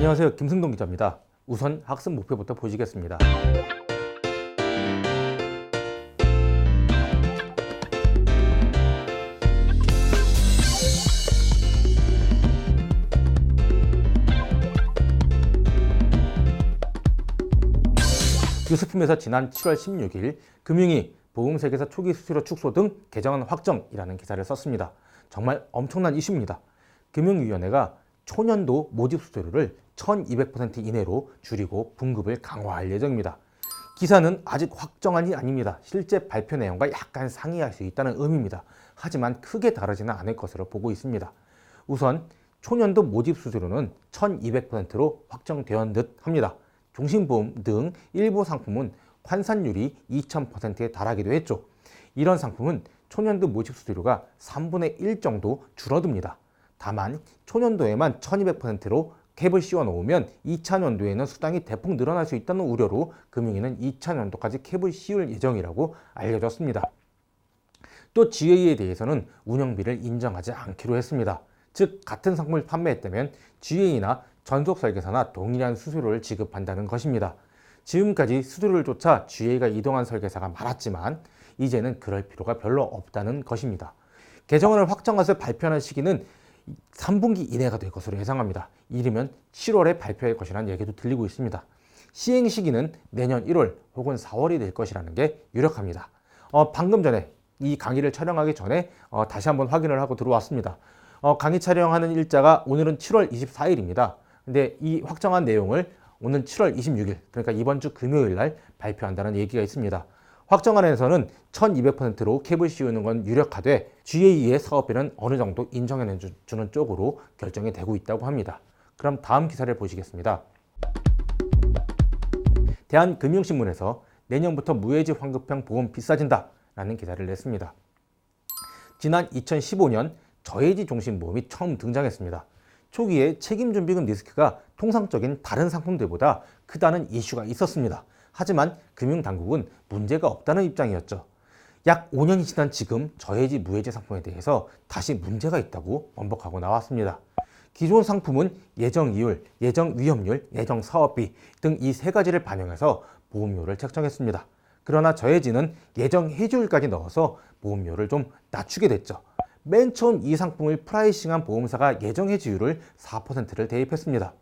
안녕하세요. 김승동 기자입니다. 우선 학습 목표부터 보시겠습니다. 뉴스품에서 지난 7월 16일 금융위 보험세계사 초기 수수료 축소 등 개정안 확정이라는 기사를 썼습니다. 정말 엄청난 이슈입니다. 금융위원회가 초년도 모집 수수료를 1200% 이내로 줄이고 분급을 강화할 예정입니다. 기사는 아직 확정안이 아닙니다. 실제 발표 내용과 약간 상이할 수 있다는 의미입니다. 하지만 크게 다르지는 않을 것으로 보고 있습니다. 우선 초년도 모집 수수료는 1200%로 확정되었는 듯 합니다. 종신보험 등 일부 상품은 환산율이 2000%에 달하기도 했죠. 이런 상품은 초년도 모집 수수료가 3분의 1 정도 줄어듭니다. 다만 초년도에만 1200%로 캡을 씌워 놓으면 2차년도에는 수당이 대폭 늘어날 수 있다는 우려로 금융위는 2차년도까지 캡을 씌울 예정이라고 알려졌습니다. 또 GA에 대해서는 운영비를 인정하지 않기로 했습니다. 즉 같은 상품을 판매했다면 GA나 전속 설계사나 동일한 수수료를 지급한다는 것입니다. 지금까지 수수료를 쫓아 GA가 이동한 설계사가 많았지만 이제는 그럴 필요가 별로 없다는 것입니다. 개정안을 확정해서 발표하는 시기는 3분기 이내가 될 것으로 예상합니다. 이르면 7월에 발표할 것이라는 얘기도 들리고 있습니다. 시행 시기는 내년 1월 혹은 4월이 될 것이라는 게 유력합니다. 방금 전에 이 강의를 촬영하기 전에 다시 한번 확인을 하고 들어왔습니다. 강의 촬영하는 일자가 오늘은 7월 24일입니다. 근데 이 확정한 내용을 오늘 7월 26일, 그러니까 이번 주 금요일 날 발표한다는 얘기가 있습니다. 확정안에서는 1200%로 캡을 씌우는 건 유력하되 GA의 사업비는 어느 정도 인정해 주는 쪽으로 결정이 되고 있다고 합니다. 그럼 다음 기사를 보시겠습니다. 대한금융신문에서 내년부터 무해지 환급형 보험 비싸진다 라는 기사를 냈습니다. 지난 2015년 저해지 종신보험이 처음 등장했습니다. 초기에 책임준비금 리스크가 통상적인 다른 상품들보다 크다는 이슈가 있었습니다. 하지만 금융당국은 문제가 없다는 입장이었죠. 약 5년이 지난 지금 저해지 무해지 상품에 대해서 다시 문제가 있다고 번복하고 나왔습니다. 기존 상품은 예정이율, 예정위험률, 예정사업비 등 이 세 가지를 반영해서 보험료를 책정했습니다. 그러나 저해지는 예정해지율까지 넣어서 보험료를 좀 낮추게 됐죠. 맨 처음 이 상품을 프라이싱한 보험사가 예정해지율을 4%를 대입했습니다.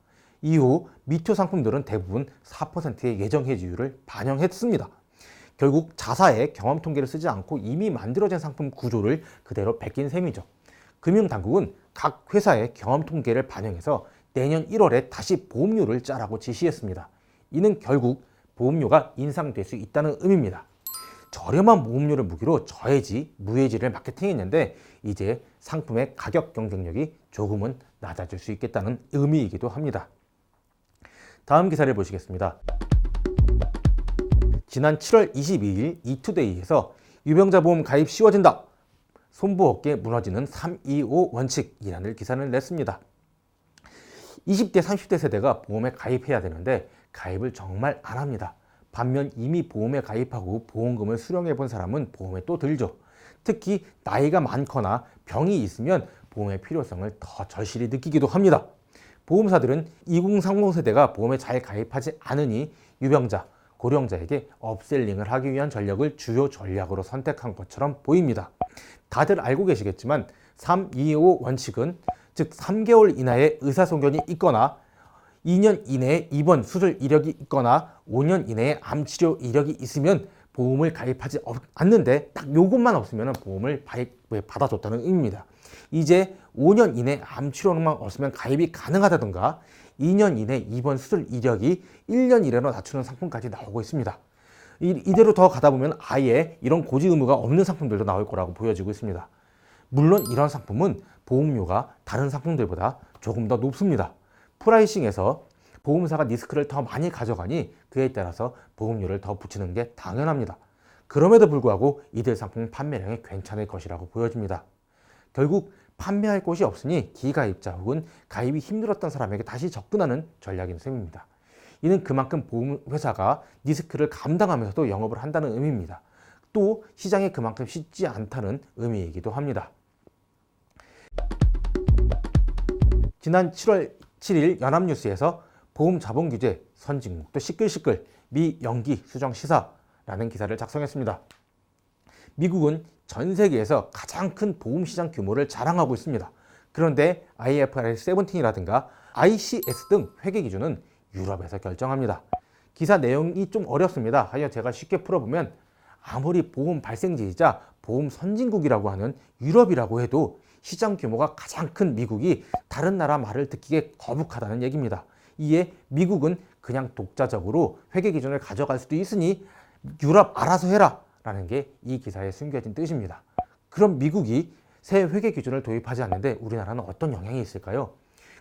이후 미투 상품들은 대부분 4%의 예정해지율을 반영했습니다. 결국 자사의 경험 통계를 쓰지 않고 이미 만들어진 상품 구조를 그대로 베낀 셈이죠. 금융당국은 각 회사의 경험 통계를 반영해서 내년 1월에 다시 보험료를 짜라고 지시했습니다. 이는 결국 보험료가 인상될 수 있다는 의미입니다. 저렴한 보험료를 무기로 저해지, 무해지를 마케팅했는데 이제 상품의 가격 경쟁력이 조금은 낮아질 수 있겠다는 의미이기도 합니다. 다음 기사를 보시겠습니다. 지난 7월 22일 이투데이에서 유병자 보험 가입 쉬워진다. 손보 어깨 무너지는 325 원칙이라는 기사를 냈습니다. 20대, 30대 세대가 보험에 가입해야 되는데 가입을 정말 안 합니다. 반면 이미 보험에 가입하고 보험금을 수령해 본 사람은 보험에 또 들죠. 특히 나이가 많거나 병이 있으면 보험의 필요성을 더 절실히 느끼기도 합니다. 보험사들은 2030 세대가 보험에 잘 가입하지 않으니 유병자, 고령자에게 업셀링을 하기 위한 전략을 주요 전략으로 선택한 것처럼 보입니다. 다들 알고 계시겠지만 325 원칙은 즉 3개월 이내에 의사소견이 있거나 2년 이내에 입원 수술 이력이 있거나 5년 이내에 암치료 이력이 있으면 보험을 가입하지 않는데 딱 요것만 없으면 보험을 받아줬다는 의미입니다. 이제 5년 이내 암치료만 없으면 가입이 가능하다든가 2년 이내 입원 수술 이력이 1년 이내로 낮추는 상품까지 나오고 있습니다. 이대로 더 가다 보면 아예 이런 고지 의무가 없는 상품들도 나올 거라고 보여지고 있습니다. 물론 이런 상품은 보험료가 다른 상품들보다 조금 더 높습니다. 프라이싱에서 보험사가 리스크를 더 많이 가져가니 그에 따라서 보험료를 더 붙이는 게 당연합니다. 그럼에도 불구하고 이들 상품 판매량이 괜찮을 것이라고 보여집니다. 결국 판매할 곳이 없으니 기가입자 혹은 가입이 힘들었던 사람에게 다시 접근하는 전략인 셈입니다. 이는 그만큼 보험회사가 리스크를 감당하면서도 영업을 한다는 의미입니다. 또 시장이 그만큼 쉽지 않다는 의미이기도 합니다. 지난 7월 7일 연합뉴스에서 보험 자본 규제 선진국도 시끌시끌 미연기 수정 시사라는 기사를 작성했습니다. 미국은 전 세계에서 가장 큰 보험 시장 규모를 자랑하고 있습니다. 그런데 IFRS 17이라든가 ICS 등 회계 기준은 유럽에서 결정합니다. 기사 내용이 좀 어렵습니다. 하여 제가 쉽게 풀어보면 아무리 보험 발생지이자 보험 선진국이라고 하는 유럽이라고 해도 시장 규모가 가장 큰 미국이 다른 나라 말을 듣기에 거북하다는 얘기입니다. 이에 미국은 그냥 독자적으로 회계 기준을 가져갈 수도 있으니 유럽 알아서 해라 라는 게 이 기사에 숨겨진 뜻입니다. 그럼 미국이 새 회계 기준을 도입하지 않는데 우리나라는 어떤 영향이 있을까요?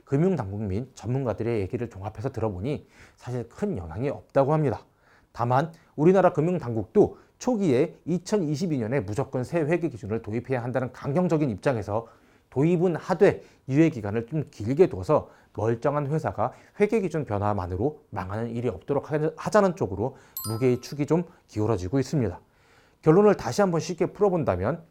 금융당국 및 전문가들의 얘기를 종합해서 들어보니 사실 큰 영향이 없다고 합니다. 다만 우리나라 금융당국도 초기에 2022년에 무조건 새 회계 기준을 도입해야 한다는 강경적인 입장에서 도입은 하되 유예 기간을 좀 길게 둬서 멀쩡한 회사가 회계 기준 변화만으로 망하는 일이 없도록 하자는 쪽으로 무게의 축이 좀 기울어지고 있습니다. 결론을 다시 한번 쉽게 풀어본다면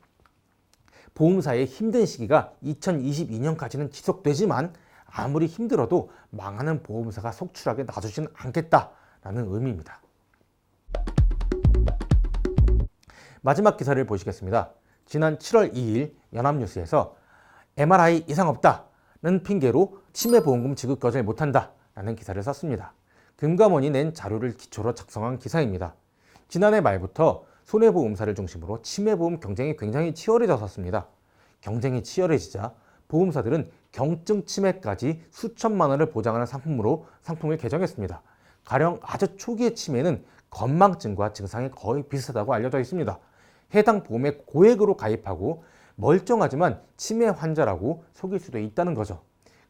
보험사의 힘든 시기가 2022년까지는 지속되지만 아무리 힘들어도 망하는 보험사가 속출하게 놔두지는 않겠다라는 의미입니다. 마지막 기사를 보시겠습니다. 지난 7월 2일 연합뉴스에서 MRI 이상 없다는 핑계로 치매보험금 지급 거절 못한다라는 기사를 썼습니다. 금감원이 낸 자료를 기초로 작성한 기사입니다. 지난해 말부터 손해보험사를 중심으로 치매보험 경쟁이 굉장히 치열해졌었습니다. 경쟁이 치열해지자 보험사들은 경증 치매까지 수천만 원을 보장하는 상품을 개정했습니다. 가령 아주 초기의 치매는 건망증과 증상이 거의 비슷하다고 알려져 있습니다. 해당 보험에 고액으로 가입하고 멀쩡하지만 치매 환자라고 속일 수도 있다는 거죠.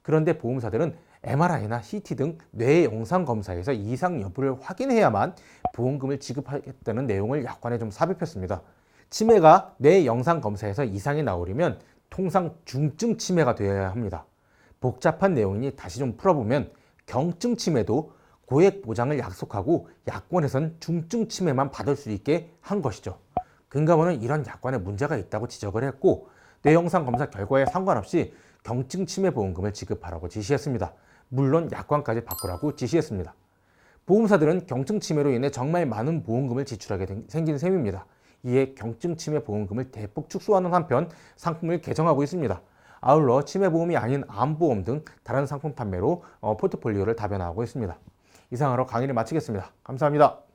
그런데 보험사들은 MRI나 CT 등 뇌 영상 검사에서 이상 여부를 확인해야만 보험금을 지급하겠다는 내용을 약관에 좀 삽입했습니다. 치매가 뇌 영상 검사에서 이상이 나오려면 통상 중증 치매가 되어야 합니다. 복잡한 내용이니 다시 좀 풀어보면 경증 치매도 고액 보장을 약속하고 약관에선 중증 치매만 받을 수 있게 한 것이죠. 금감원은 이런 약관에 문제가 있다고 지적을 했고 뇌영상 검사 결과에 상관없이 경증 치매 보험금을 지급하라고 지시했습니다. 물론 약관까지 바꾸라고 지시했습니다. 보험사들은 경증 치매로 인해 정말 많은 보험금을 지출하게 생긴 셈입니다. 이에 경증 치매 보험금을 대폭 축소하는 한편 상품을 개정하고 있습니다. 아울러 치매보험이 아닌 암보험 등 다른 상품 판매로 포트폴리오를 다변화하고 있습니다. 이상으로 강의를 마치겠습니다. 감사합니다.